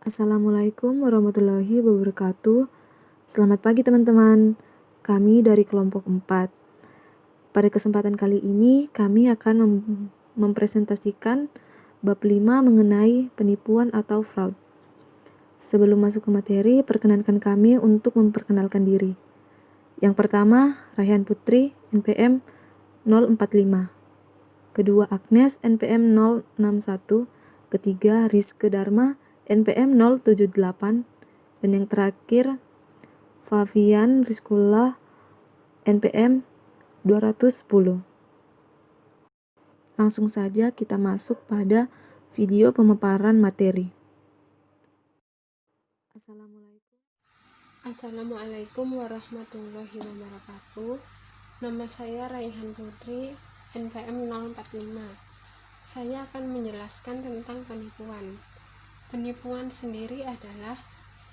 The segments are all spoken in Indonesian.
Assalamualaikum warahmatullahi wabarakatuh. Selamat pagi teman-teman. Kami dari kelompok 4. Pada kesempatan kali ini kami akan mempresentasikan bab 5 mengenai penipuan atau fraud. Sebelum masuk ke materi, perkenankan kami untuk memperkenalkan diri. Yang pertama, Raihan Putri, NPM 045. Kedua, Agnes, NPM 061. Ketiga, Rizke Dharma, NPM 078. Dan yang terakhir, Favian Rizkullah, NPM 210. Langsung saja kita masuk pada video pemaparan materi. Assalamualaikum warahmatullahi wabarakatuh. Nama saya Raihan Putri, NPM 045. Saya akan menjelaskan tentang penipuan. Penipuan sendiri adalah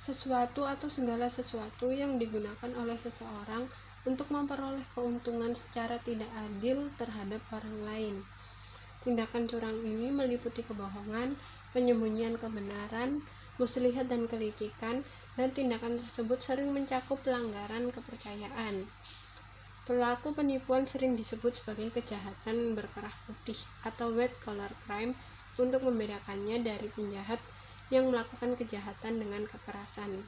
sesuatu atau segala sesuatu yang digunakan oleh seseorang untuk memperoleh keuntungan secara tidak adil terhadap orang lain. Tindakan curang ini meliputi kebohongan, penyembunyian kebenaran, muslihat dan kelicikan, dan tindakan tersebut sering mencakup pelanggaran kepercayaan. Pelaku penipuan sering disebut sebagai kejahatan berkerah putih atau white collar crime untuk membedakannya dari penjahat yang melakukan kejahatan dengan kekerasan.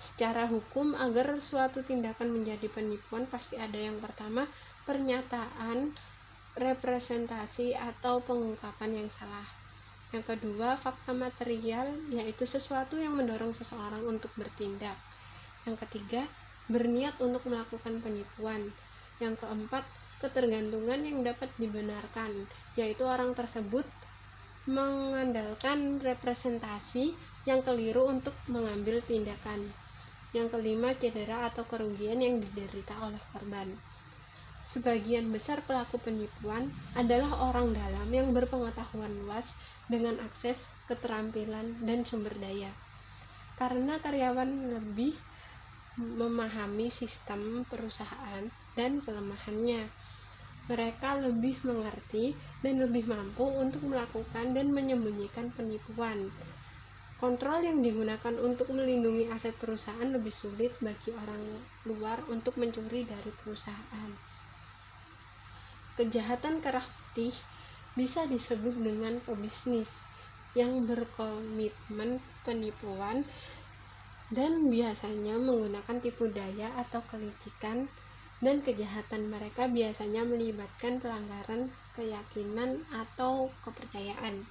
Secara hukum, agar suatu tindakan menjadi penipuan pasti ada yang pertama, pernyataan, representasi atau pengungkapan yang salah. Yang kedua, fakta material, yaitu sesuatu yang mendorong seseorang untuk bertindak. Yang ketiga, berniat untuk melakukan penipuan. Yang keempat, ketergantungan yang dapat dibenarkan, yaitu orang tersebut mengandalkan representasi yang keliru untuk mengambil tindakan. Yang kelima, cedera atau kerugian yang diderita oleh korban. Sebagian besar pelaku penipuan adalah orang dalam yang berpengetahuan luas dengan akses, keterampilan, dan sumber daya. Karena karyawan lebih memahami sistem perusahaan dan kelemahannya, mereka lebih mengerti dan lebih mampu untuk melakukan dan menyembunyikan penipuan. Kontrol yang digunakan untuk melindungi aset perusahaan lebih sulit bagi orang luar untuk mencuri dari perusahaan. Kejahatan kerah putih bisa disebut dengan pebisnis yang berkomitmen penipuan dan biasanya menggunakan tipu daya atau kelicikan, dan kejahatan mereka biasanya melibatkan pelanggaran keyakinan atau kepercayaan.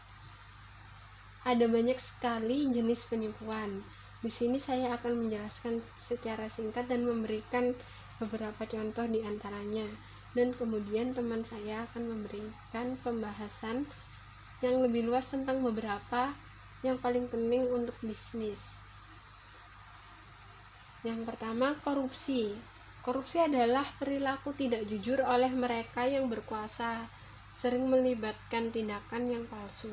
Ada banyak sekali jenis penipuan. Di sini saya akan menjelaskan secara singkat dan memberikan beberapa contoh di antaranya. Dan kemudian teman saya akan memberikan pembahasan yang lebih luas tentang beberapa yang paling penting untuk bisnis. Yang pertama, korupsi. Korupsi adalah perilaku tidak jujur oleh mereka yang berkuasa, sering melibatkan tindakan yang palsu,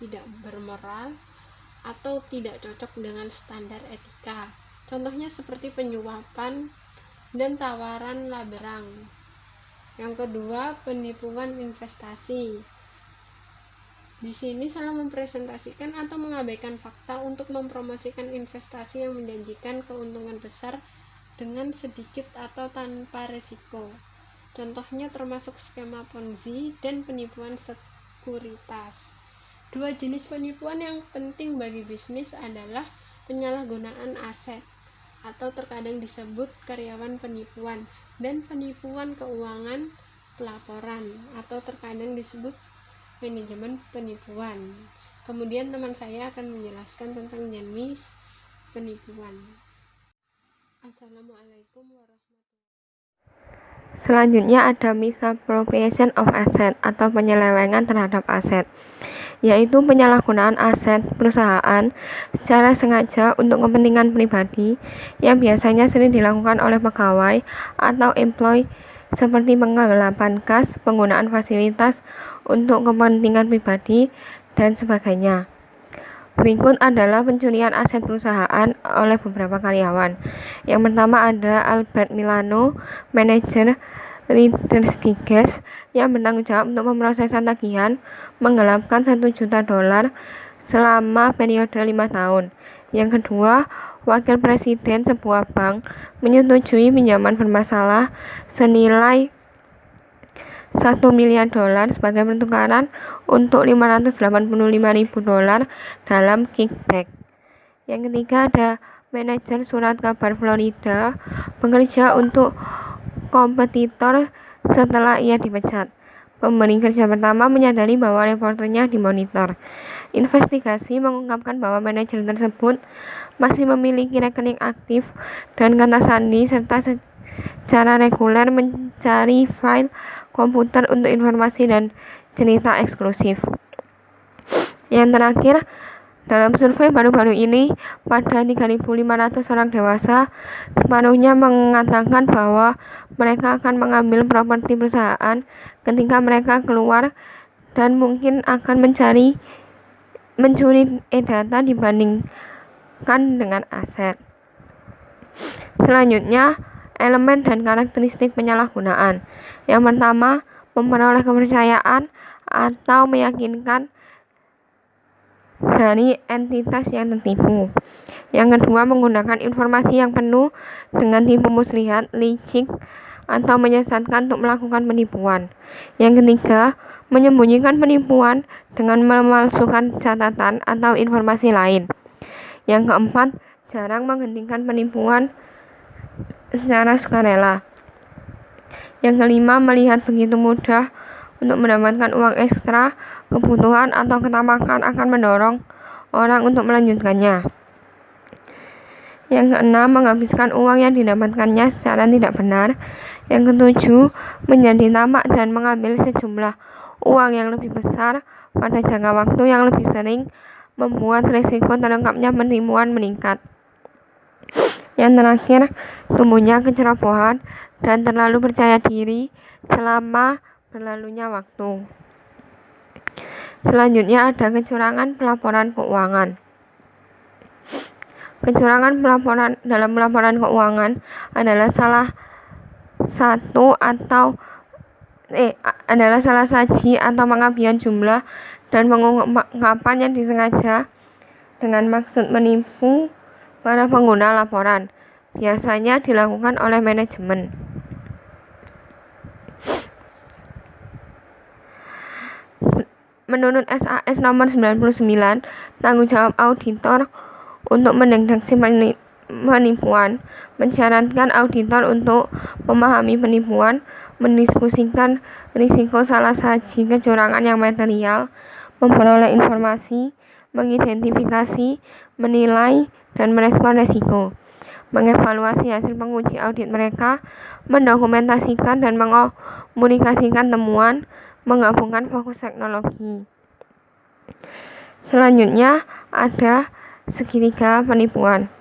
tidak bermoral, atau tidak cocok dengan standar etika. Contohnya seperti penyuapan dan tawaran laberang. Yang kedua, penipuan investasi. Di sini salah mempresentasikan atau mengabaikan fakta untuk mempromosikan investasi yang menjanjikan keuntungan besar dengan sedikit atau tanpa resiko. Contohnya termasuk skema Ponzi dan penipuan sekuritas. Dua jenis penipuan yang penting bagi bisnis adalah penyalahgunaan aset atau terkadang disebut karyawan penipuan, dan penipuan keuangan pelaporan atau terkadang disebut manajemen penipuan. Kemudian teman saya akan menjelaskan tentang jenis penipuan. Assalamualaikum warahmatullahi wabarakatuh. Selanjutnya ada misappropriation of asset atau penyelewengan terhadap aset, yaitu penyalahgunaan aset perusahaan secara sengaja untuk kepentingan pribadi yang biasanya sering dilakukan oleh pegawai atau employee, seperti penggelapan kas, penggunaan fasilitas untuk kepentingan pribadi, dan sebagainya. Berikut adalah pencurian aset perusahaan oleh beberapa karyawan. Yang pertama ada Albert Milano, manajer Leaders Digest, yang bertanggung jawab untuk pemrosesan tagihan, menggelapkan $1 juta selama periode 5 tahun. Yang kedua, wakil presiden sebuah bank menyetujui pinjaman bermasalah senilai $1 miliar sebagai pertukaran untuk $585.000 dalam kickback. Yang ketiga, ada manajer surat kabar Florida bekerja untuk kompetitor setelah ia dipecat. Pemberi kerja pertama menyadari bahwa reporternya dimonitor. Investigasi mengungkapkan bahwa manajer tersebut masih memiliki rekening aktif dan kata sandi serta secara reguler mencari file komputer untuk informasi dan cerita eksklusif. Yang terakhir, dalam survei baru-baru ini, pada 3.500 orang dewasa, separuhnya mengatakan bahwa mereka akan mengambil properti perusahaan ketika mereka keluar dan mungkin akan mencuri e-data dibandingkan dengan aset. Selanjutnya, elemen dan karakteristik penyalahgunaan. Yang pertama, memperoleh kepercayaan atau meyakinkan dari entitas yang tertipu. Yang kedua, menggunakan informasi yang penuh dengan tipu muslihat, licik, atau menyesatkan untuk melakukan penipuan. Yang ketiga, menyembunyikan penipuan dengan memalsukan catatan atau informasi lain. Yang keempat, jarang menghentikan penipuan secara sukarela. Yang kelima, melihat begitu mudah untuk mendapatkan uang ekstra, kebutuhan atau ketamakan akan mendorong orang untuk melanjutkannya. Yang keenam, menghabiskan uang yang didapatkannya secara tidak benar. Yang ketujuh, menjadi tamak dan mengambil sejumlah uang yang lebih besar pada jangka waktu yang lebih sering, membuat risiko terungkapnya penipuan meningkat. Yang terakhir, tumbuhnya kecerobohan dan terlalu percaya diri selama berlalunya waktu. Selanjutnya ada kecurangan pelaporan keuangan. Kecurangan dalam pelaporan keuangan adalah salah saji atau pengabaian jumlah dan pengungkapan yang disengaja dengan maksud menipu para pengguna laporan. Biasanya dilakukan oleh manajemen. Menurut SAS nomor 99, tanggung jawab auditor untuk mendeteksi penipuan mensyaratkan auditor untuk memahami penipuan, mendiskusikan risiko salah saji kecurangan yang material, memperoleh informasi, mengidentifikasi, menilai, dan merespon risiko, mengevaluasi hasil penguji audit mereka, mendokumentasikan dan mengkomunikasikan temuan, menggabungkan fokus teknologi. Selanjutnya ada segitiga penipuan.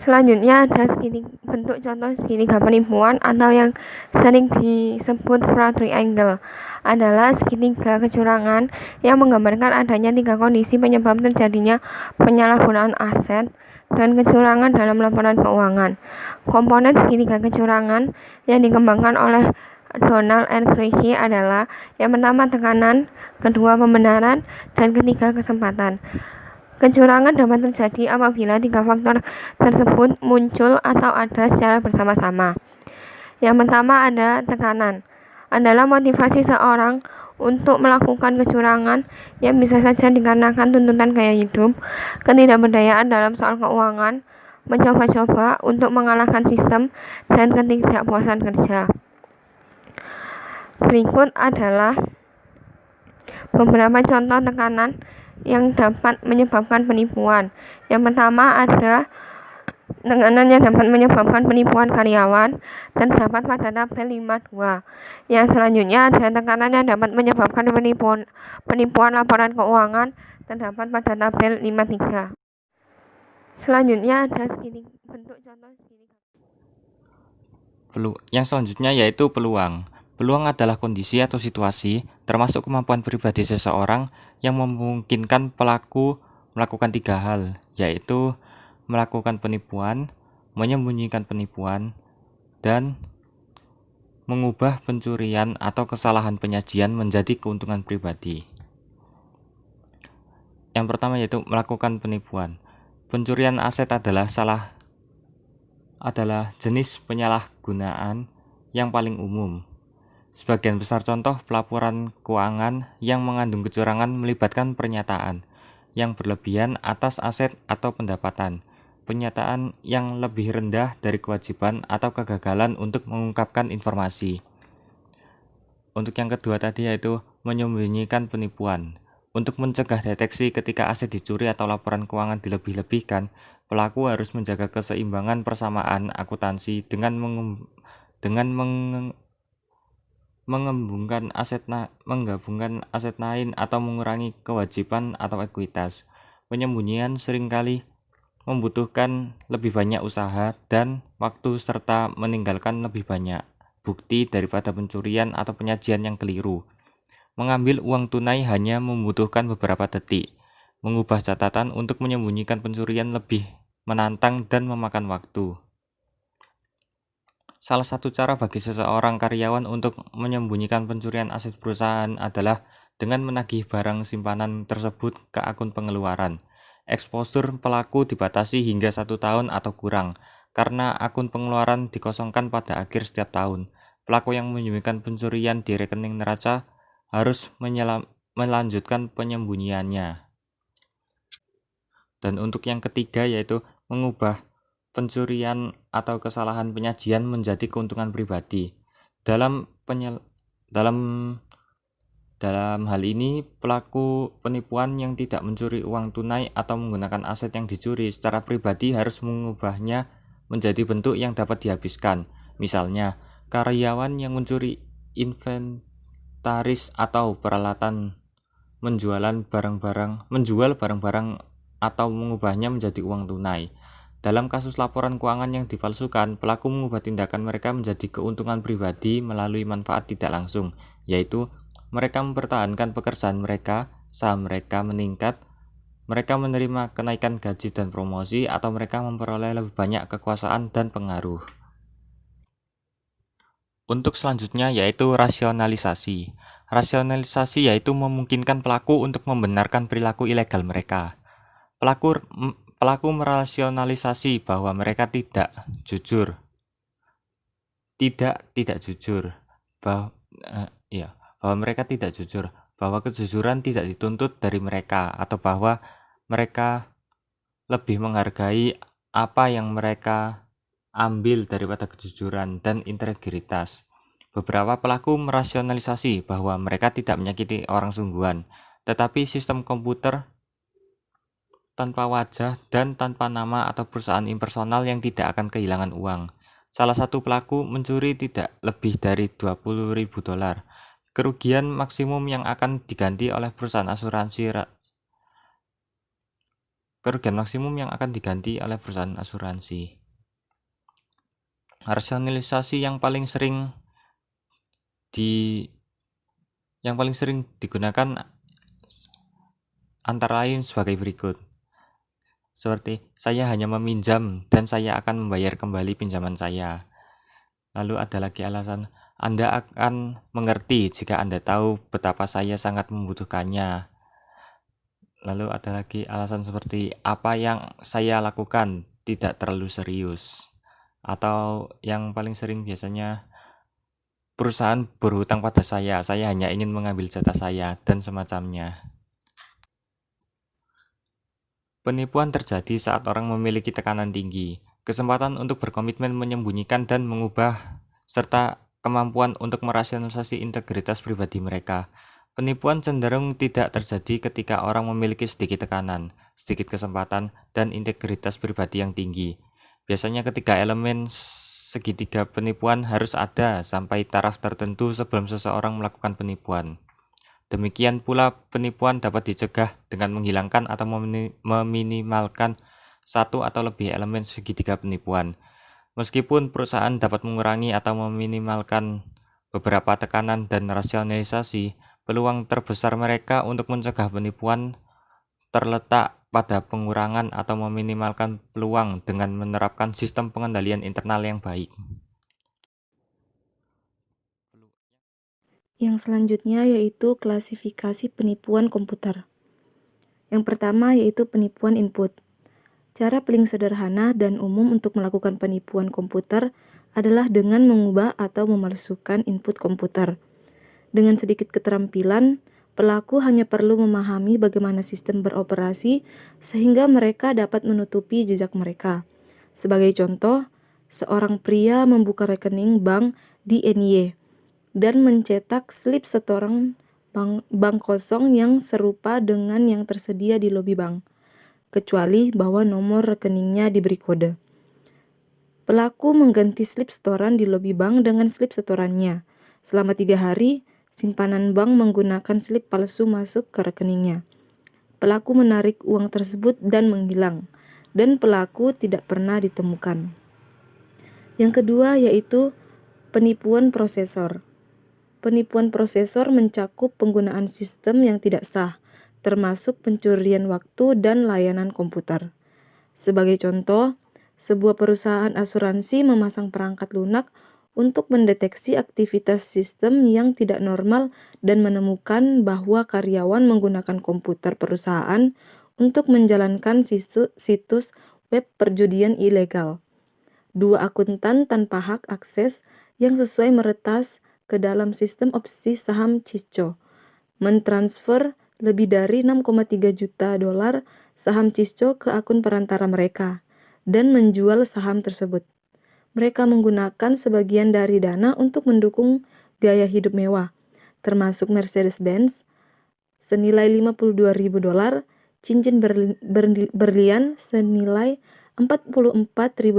Bentuk contoh segitiga penipuan atau yang sering disebut fraud triangle adalah segitiga kecurangan yang menggambarkan adanya 3 kondisi penyebab terjadinya penyalahgunaan aset dan kecurangan dalam laporan keuangan. Komponen segitiga kecurangan yang dikembangkan oleh Donald R. Gracie adalah yang pertama tekanan, kedua pembenaran, dan ketiga kesempatan. Kecurangan dapat terjadi apabila 3 faktor tersebut muncul atau ada secara bersama-sama. Yang pertama ada tekanan, adalah motivasi seorang untuk melakukan kecurangan yang bisa saja dikarenakan tuntutan gaya hidup, ketidakberdayaan dalam soal keuangan, mencoba-coba untuk mengalahkan sistem, dan ketidakpuasan kerja. Berikut adalah beberapa contoh tekanan yang dapat menyebabkan penipuan. Yang pertama ada tekanan yang dapat menyebabkan penipuan karyawan, terdapat pada tabel 52. Yang selanjutnya ada tekanan yang dapat menyebabkan penipuan laporan keuangan, terdapat pada tabel 53. Selanjutnya ada bentuk contoh segitiga. Yang selanjutnya yaitu peluang. Peluang adalah kondisi atau situasi, termasuk kemampuan pribadi seseorang yang memungkinkan pelaku melakukan 3 hal, yaitu melakukan penipuan, menyembunyikan penipuan, dan mengubah pencurian atau kesalahan penyajian menjadi keuntungan pribadi. Yang pertama yaitu melakukan penipuan. Pencurian aset adalah jenis penyalahgunaan yang paling umum. Sebagian besar contoh pelaporan keuangan yang mengandung kecurangan melibatkan pernyataan yang berlebihan atas aset atau pendapatan, pernyataan yang lebih rendah dari kewajiban atau kegagalan untuk mengungkapkan informasi. Untuk yang kedua tadi yaitu menyembunyikan penipuan. Untuk mencegah deteksi ketika aset dicuri atau laporan keuangan dilebih-lebihkan, pelaku harus menjaga keseimbangan persamaan akuntansi dengan menggabungkan aset lain atau mengurangi kewajiban atau ekuitas. Penyembunyian seringkali membutuhkan lebih banyak usaha dan waktu serta meninggalkan lebih banyak bukti daripada pencurian atau penyajian yang keliru. Mengambil uang tunai hanya membutuhkan beberapa detik. Mengubah catatan untuk menyembunyikan pencurian lebih menantang dan memakan waktu. Salah satu cara bagi seseorang karyawan untuk menyembunyikan pencurian aset perusahaan adalah dengan menagih barang simpanan tersebut ke akun pengeluaran. Eksposur pelaku dibatasi hingga 1 tahun atau kurang, karena akun pengeluaran dikosongkan pada akhir setiap tahun. Pelaku yang menyembunyikan pencurian di rekening neraca harus melanjutkan penyembunyiannya. Dan untuk yang ketiga yaitu mengubah pencurian atau kesalahan penyajian menjadi keuntungan pribadi. Dalam hal ini, pelaku penipuan yang tidak mencuri uang tunai atau menggunakan aset yang dicuri secara pribadi harus mengubahnya menjadi bentuk yang dapat dihabiskan. Misalnya, karyawan yang mencuri inventaris atau peralatan, menjual barang-barang atau mengubahnya menjadi uang tunai. Dalam kasus laporan keuangan yang dipalsukan, pelaku mengubah tindakan mereka menjadi keuntungan pribadi melalui manfaat tidak langsung, yaitu mereka mempertahankan pekerjaan mereka, saham mereka meningkat, mereka menerima kenaikan gaji dan promosi, atau mereka memperoleh lebih banyak kekuasaan dan pengaruh. Untuk selanjutnya yaitu rasionalisasi. Rasionalisasi yaitu memungkinkan pelaku untuk membenarkan perilaku ilegal mereka. Pelaku merasionalisasi bahwa mereka tidak jujur, bahwa kejujuran tidak dituntut dari mereka, atau bahwa mereka lebih menghargai apa yang mereka ambil daripada kejujuran dan integritas. Beberapa pelaku merasionalisasi bahwa mereka tidak menyakiti orang sungguhan, tetapi sistem komputer tanpa wajah dan tanpa nama atau perusahaan impersonal yang tidak akan kehilangan uang. Salah satu pelaku mencuri tidak lebih dari $20.000. Kerugian maksimum yang akan diganti oleh perusahaan asuransi Rasionalisasi yang paling sering digunakan antara lain sebagai berikut. Seperti, saya hanya meminjam dan saya akan membayar kembali pinjaman saya. Lalu ada lagi alasan, Anda akan mengerti jika Anda tahu betapa saya sangat membutuhkannya. Lalu ada lagi alasan seperti, apa yang saya lakukan tidak terlalu serius. Atau yang paling sering biasanya, perusahaan berhutang pada saya hanya ingin mengambil jatah saya, dan semacamnya. Penipuan terjadi saat orang memiliki tekanan tinggi, kesempatan untuk berkomitmen menyembunyikan dan mengubah, serta kemampuan untuk merasionalisasi integritas pribadi mereka. Penipuan cenderung tidak terjadi ketika orang memiliki sedikit tekanan, sedikit kesempatan, dan integritas pribadi yang tinggi. Biasanya ketiga elemen segitiga penipuan harus ada sampai taraf tertentu sebelum seseorang melakukan penipuan. Demikian pula penipuan dapat dicegah dengan menghilangkan atau meminimalkan satu atau lebih elemen segitiga penipuan. Meskipun perusahaan dapat mengurangi atau meminimalkan beberapa tekanan dan rasionalisasi, peluang terbesar mereka untuk mencegah penipuan terletak pada pengurangan atau meminimalkan peluang dengan menerapkan sistem pengendalian internal yang baik. Yang selanjutnya yaitu klasifikasi penipuan komputer. Yang pertama yaitu penipuan input. Cara paling sederhana dan umum untuk melakukan penipuan komputer adalah dengan mengubah atau memalsukan input komputer. Dengan sedikit keterampilan, pelaku hanya perlu memahami bagaimana sistem beroperasi sehingga mereka dapat menutupi jejak mereka. Sebagai contoh, seorang pria membuka rekening bank di NY dan mencetak slip setoran bank kosong yang serupa dengan yang tersedia di lobi bank, kecuali bahwa nomor rekeningnya diberi kode. Pelaku mengganti slip setoran di lobi bank dengan slip setorannya. Selama 3 hari, simpanan bank menggunakan slip palsu masuk ke rekeningnya. Pelaku menarik uang tersebut dan menghilang, dan pelaku tidak pernah ditemukan. Yang kedua yaitu penipuan prosesor. Penipuan prosesor mencakup penggunaan sistem yang tidak sah, termasuk pencurian waktu dan layanan komputer. Sebagai contoh, sebuah perusahaan asuransi memasang perangkat lunak untuk mendeteksi aktivitas sistem yang tidak normal dan menemukan bahwa karyawan menggunakan komputer perusahaan untuk menjalankan situs web perjudian ilegal. 2 akuntan tanpa hak akses yang sesuai meretas ke dalam sistem opsi saham Cisco, mentransfer lebih dari 6,3 juta dolar saham Cisco ke akun perantara mereka, dan menjual saham tersebut. Mereka menggunakan sebagian dari dana untuk mendukung gaya hidup mewah, termasuk Mercedes-Benz senilai 52.000 dolar, cincin berlian senilai 44.000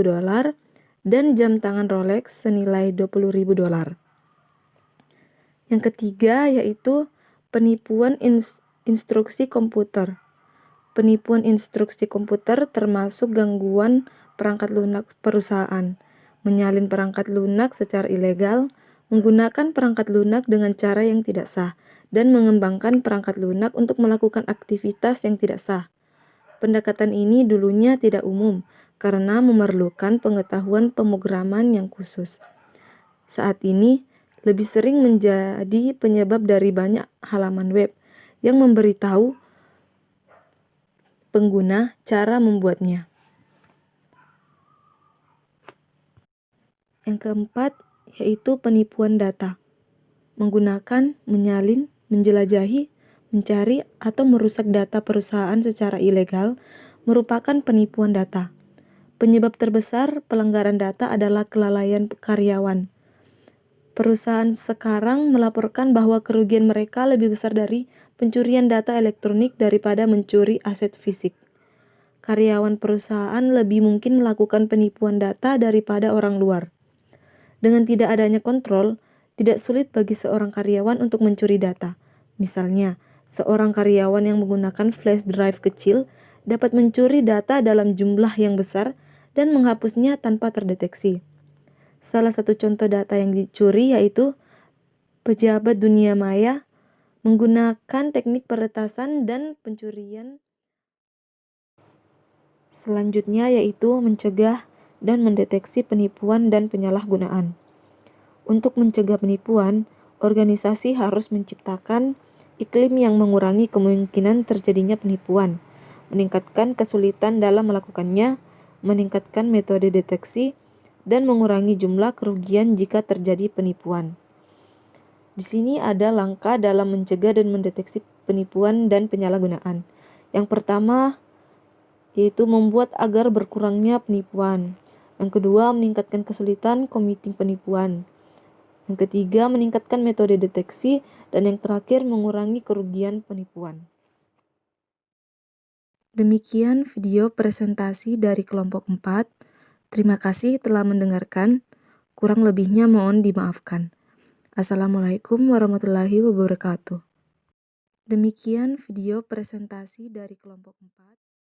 dolar, dan jam tangan Rolex senilai 20.000 dolar. Yang ketiga yaitu penipuan instruksi komputer. Penipuan instruksi komputer termasuk gangguan perangkat lunak perusahaan, menyalin perangkat lunak secara ilegal, menggunakan perangkat lunak dengan cara yang tidak sah, dan mengembangkan perangkat lunak untuk melakukan aktivitas yang tidak sah. Pendekatan ini dulunya tidak umum karena memerlukan pengetahuan pemrograman yang khusus. Saat ini, lebih sering menjadi penyebab dari banyak halaman web yang memberitahu pengguna cara membuatnya. Yang keempat yaitu penipuan data. Menggunakan, menyalin, menjelajahi, mencari, atau merusak data perusahaan secara ilegal merupakan penipuan data. Penyebab terbesar pelanggaran data adalah kelalaian karyawan. Perusahaan sekarang melaporkan bahwa kerugian mereka lebih besar dari pencurian data elektronik daripada mencuri aset fisik. Karyawan perusahaan lebih mungkin melakukan penipuan data daripada orang luar. Dengan tidak adanya kontrol, tidak sulit bagi seorang karyawan untuk mencuri data. Misalnya, seorang karyawan yang menggunakan flash drive kecil dapat mencuri data dalam jumlah yang besar dan menghapusnya tanpa terdeteksi. Salah satu contoh data yang dicuri yaitu pejabat dunia maya menggunakan teknik peretasan dan pencurian. Selanjutnya yaitu mencegah dan mendeteksi penipuan dan penyalahgunaan. Untuk mencegah penipuan, organisasi harus menciptakan iklim yang mengurangi kemungkinan terjadinya penipuan, meningkatkan kesulitan dalam melakukannya, meningkatkan metode deteksi, dan mengurangi jumlah kerugian jika terjadi penipuan. Di sini ada langkah dalam mencegah dan mendeteksi penipuan dan penyalahgunaan. Yang pertama yaitu membuat agar berkurangnya penipuan. Yang kedua, meningkatkan kesulitan committing penipuan. Yang ketiga, meningkatkan metode deteksi. Dan yang terakhir, mengurangi kerugian penipuan. Demikian video presentasi dari kelompok 4. Terima kasih telah mendengarkan. Kurang lebihnya mohon dimaafkan. Assalamualaikum warahmatullahi wabarakatuh. Demikian video presentasi dari kelompok 4.